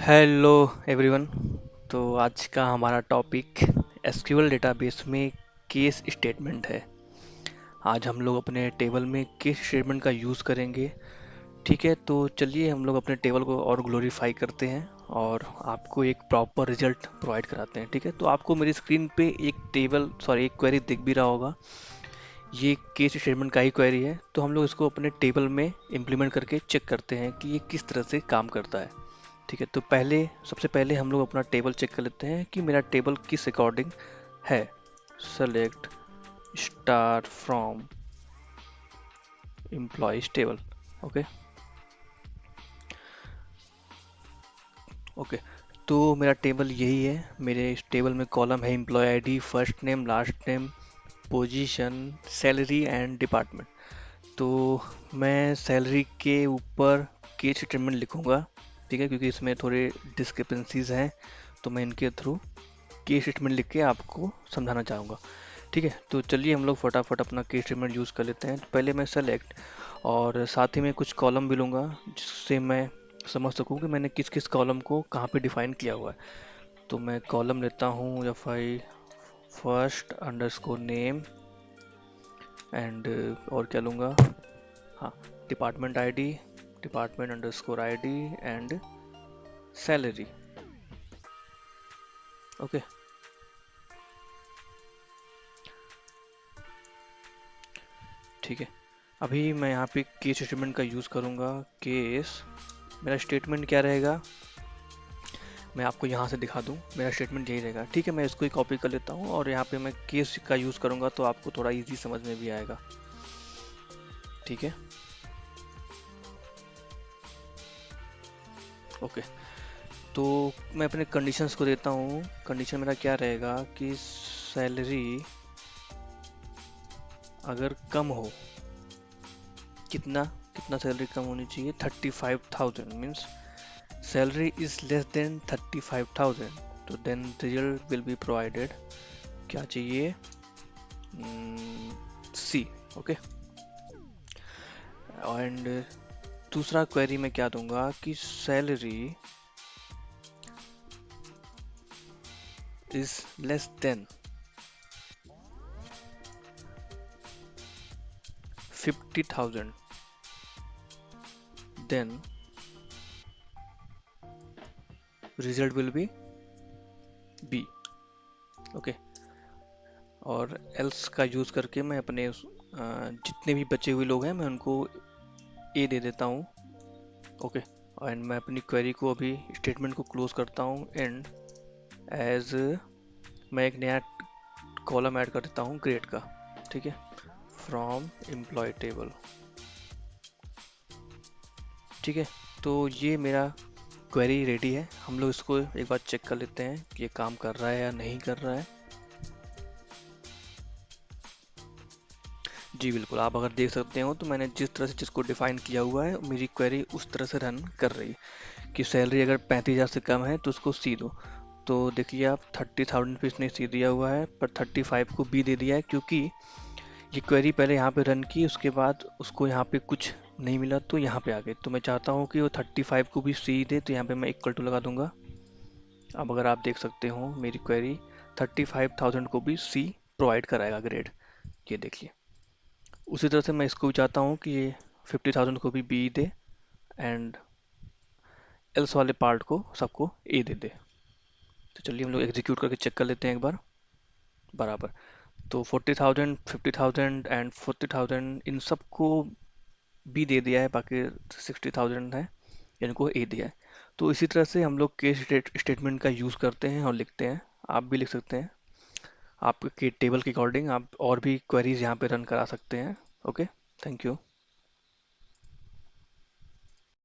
Hello everyone. तो आज का हमारा टॉपिक एसक्यूएल डेटाबेस में केस स्टेटमेंट है। आज हम लोग अपने टेबल में केस स्टेटमेंट का यूज़ करेंगे। ठीक है, तो चलिए हम लोग अपने टेबल को और ग्लोरीफाई करते हैं और आपको एक प्रॉपर रिजल्ट प्रोवाइड कराते हैं। ठीक है, तो आपको मेरी स्क्रीन पे एक क्वेरी दिख भी रहा होगा। ये केस स्टेटमेंट का ही क्वेरी है, तो हम लोग इसको अपने टेबल में इम्प्लीमेंट करके चेक करते हैं कि ये किस तरह से काम करता है। ठीक है, तो सबसे पहले हम लोग अपना टेबल चेक कर लेते हैं कि मेरा टेबल किस अकॉर्डिंग है। Select star from employees table. Okay okay, तो मेरा टेबल यही है। मेरे इस टेबल में कॉलम है employ ID, first name, last name, position, salary and department. तो मैं सैलरी के ऊपर केस स्टेटमेंट लिखूंगा। ठीक है, क्योंकि इसमें थोड़े डिस्क्रिपेंसीज हैं, तो मैं इनके थ्रू की स्टेटमेंट लिख के आपको समझाना चाहूँगा। ठीक है, तो चलिए हम लोग फटाफट अपना की स्टेटमेंट यूज़ कर लेते हैं। तो पहले मैं सेलेक्ट और साथ ही में कुछ कॉलम भी लूँगा, जिससे मैं समझ सकूँ कि मैंने किस किस कॉलम को कहाँ पे डिफाइन किया हुआ है। तो मैं कॉलम लेता हूँ F I first underscore name and और क्या लूँगा, हाँ, department ID, department underscore ID and salary. Okay, ठीक है। अभी मैं यहाँ पे केस स्टेटमेंट का यूज़ करूँगा। केस, मेरा स्टेटमेंट क्या रहेगा, मैं आपको यहाँ से दिखा दूँ। मेरा स्टेटमेंट यही रहेगा। ठीक है, मैं इसको ही कॉपी कर लेता हूँ और यहाँ पे मैं केस का यूज़ करूँगा, तो आपको थोड़ा इजी समझ में भी आएगा। ठीक है, ओके। तो मैं अपने कंडीशंस को देता हूँ। कंडीशन मेरा क्या रहेगा कि सैलरी अगर कम हो, कितना कितना सैलरी कम होनी चाहिए, 35,000 means salary is less than 35,000, तो then result will be provided, क्या चाहिए, सी। ओके, एंड दूसरा क्वेरी में क्या दूंगा कि salary is less than 50,000, then result will be B. Okay, और एल्स का यूज करके मैं अपने जितने भी बचे हुए लोग हैं मैं उनको ए दे देता हूँ। ओके, एंड मैं अपनी क्वेरी को अभी स्टेटमेंट को क्लोज करता हूँ एंड एज मैं एक नया कॉलम ऐड कर देता हूँ ग्रेड का। ठीक है, फ्रॉम एम्प्लॉय टेबल। ठीक है, तो ये मेरा क्वेरी रेडी है। हम लोग इसको एक बार चेक कर लेते हैं कि ये काम कर रहा है या नहीं कर रहा है। जी बिल्कुल, आप अगर देख सकते हो तो मैंने जिस तरह से जिसको डिफाइन किया हुआ है, मेरी क्वेरी उस तरह से रन कर रही है कि सैलरी अगर 35,000 से कम है तो उसको सी दो। तो देखिए आप 30,000 पे इसने सी दिया हुआ है, पर 35 को बी दे दिया है, क्योंकि ये क्वेरी पहले यहाँ पे रन की, उसके बाद उसको यहाँ पे कुछ नहीं मिला तो यहाँ पे आ गए। तो मैं चाहता हूँ कि वो 35 को भी सी दे, तो यहाँ पे मैं इक्वल टू लगा दूंगा। अब अगर आप देख सकते हो मेरी क्वेरी 35,000 को भी सी प्रोवाइड कराएगा ग्रेड, ये देखिए। उसी तरह से मैं इसको भी चाहता हूँ कि ये 50,000 को भी बी दे एंड एल्स वाले पार्ट को सबको ए दे दे। तो चलिए हम लोग एग्जीक्यूट करके चेक कर लेते हैं एक बार। बराबर, तो 40,000, 50,000 एंड 40,000 इन सबको बी दे दिया है, बाकी 60,000 है, इनको ए दिया है। तो इसी तरह से हम लोग केस स्टेटमेंट का यूज़ करते हैं और लिखते हैं। आप भी लिख सकते हैं, आपके टेबल के अकॉर्डिंग आप और भी क्वेरीज यहाँ पे रन करा सकते हैं। Okay, thank you.